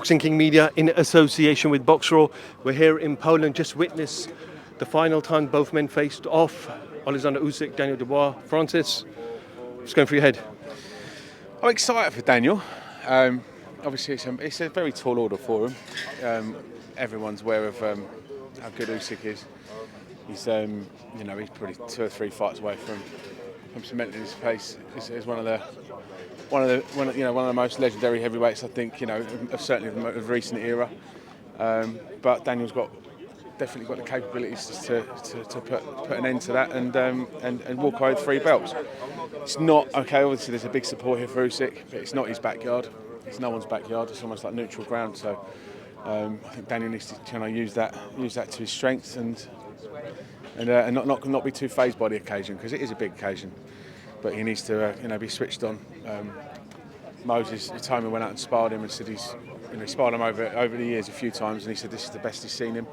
Boxing King Media in association with Boxraw. We're here in Poland, just witnessed the final time both men faced off. Alexander Usyk, Daniel Dubois. Francis, what's going through your head? I'm excited for Daniel. Obviously, it's a very tall order for him. Everyone's aware of how good Usyk is. He's he's probably 2 or 3 fights away from cementing his place as one of the most legendary heavyweights. I think certainly of recent era. But Daniel's definitely got the capabilities to put an end to that and walk away with 3 belts. It's not okay. Obviously, there's a big support here for Usyk, but it's not his backyard. It's no one's backyard. It's almost like neutral ground. So I think Daniel needs to use that to his strengths and not be too fazed by the occasion, because it is a big occasion. But he needs to be switched on. Moses, the time we went out and sparred him, and said he sparred him over the years a few times, and he said this is the best he's seen him.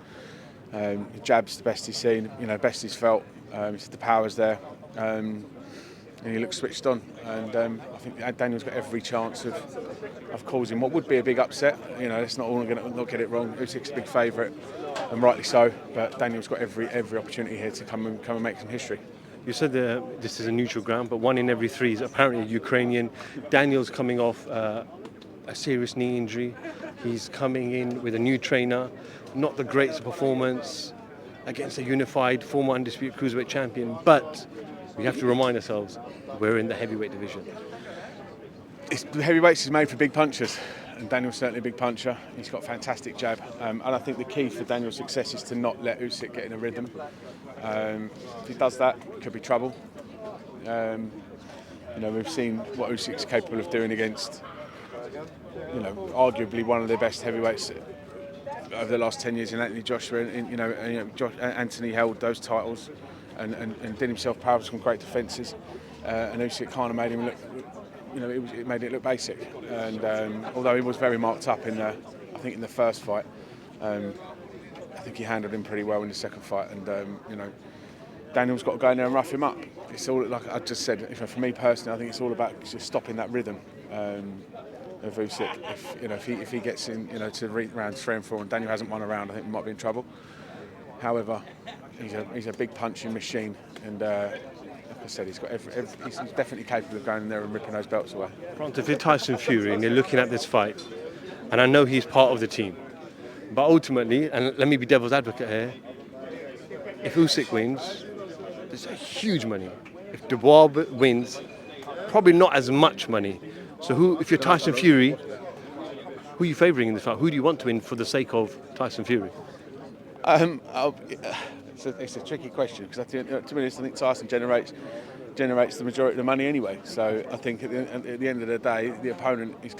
The jab's the best he's seen, best he's felt. He said the power's there, and he looks switched on. And I think Daniel's got every chance of causing what would be a big upset. Let's not get it wrong. Usyk's a big favourite, and rightly so. But Daniel's got every opportunity here to come and make some history. You said this is a neutral ground, but 1 in every 3 is apparently a Ukrainian. Daniel's coming off a serious knee injury. He's coming in with a new trainer. Not the greatest performance against a unified, former undisputed cruiserweight champion. But we have to remind ourselves, we're in the heavyweight division. The heavyweights is made for big punchers, and Daniel's certainly a big puncher. He's got a fantastic jab, and I think the key for Daniel's success is to not let Usyk get in a rhythm. If he does that, it could be trouble. We've seen what Usyk's capable of doing against, arguably one of the best heavyweights over the last 10 years in Anthony Joshua. Anthony held those titles and did himself proud of some great defences. And Usyk kind of made him look, it made it look basic. And although he was very marked up in the first fight, I think he handled him pretty well in the second fight. And Daniel's got to go in there and rough him up. It's all, like I just said, for me personally, I think it's all about just stopping that rhythm of Usyk. If he gets in, to rounds 3 and 4, and Daniel hasn't won a round, I think we might be in trouble. However, he's a big punching machine, and like I said, he's definitely capable of going in there and ripping those belts away. If you're Tyson Fury and you're looking at this fight, and I know he's part of the team, but ultimately, and let me be devil's advocate here, if Usyk wins, there's huge money. If Dubois wins, probably not as much money. So if you're Tyson Fury, who are you favouring in this fight? Who do you want to win for the sake of Tyson Fury? It's a tricky question, because to be honest, I think Tyson generates the majority of the money anyway. So I think at the end of the day, the opponent is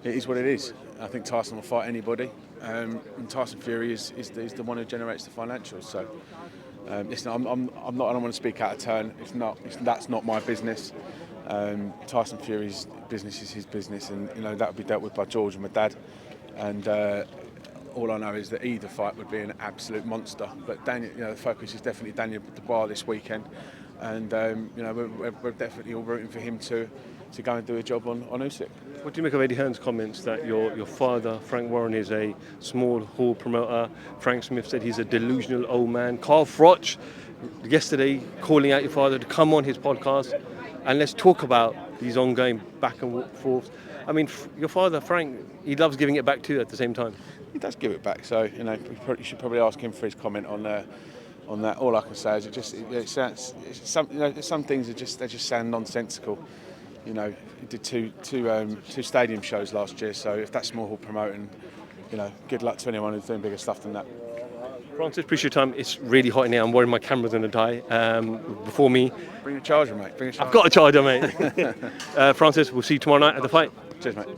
it is what it is. I think Tyson will fight anybody, and Tyson Fury is the one who generates the financials. So listen, I don't want to speak out of turn. That's not my business. Tyson Fury's business is his business, and that will be dealt with by George and my dad. And all I know is that either fight would be an absolute monster. But Daniel, the focus is definitely Daniel Dubois this weekend, and we're definitely all rooting for him to go and do a job on Usyk. What do you make of Eddie Hearn's comments that your father, Frank Warren, is a small hall promoter? Frank Smith said he's a delusional old man. Carl Froch, yesterday, calling out your father to come on his podcast and let's talk about these ongoing back and forth. I mean, your father, Frank, he loves giving it back too at the same time. He does give it back, so you should probably ask him for his comment on that. All I can say is some things they just sound nonsensical. He did two stadium shows last year, so if that's small hall promoting, good luck to anyone who's doing bigger stuff than that. Francis, appreciate your time. It's really hot in here. I'm worried my camera's going to die. Before me. Bring a charger, mate. I've got a charger, mate. Francis, we'll see you tomorrow night at the fight. Cheers, mate.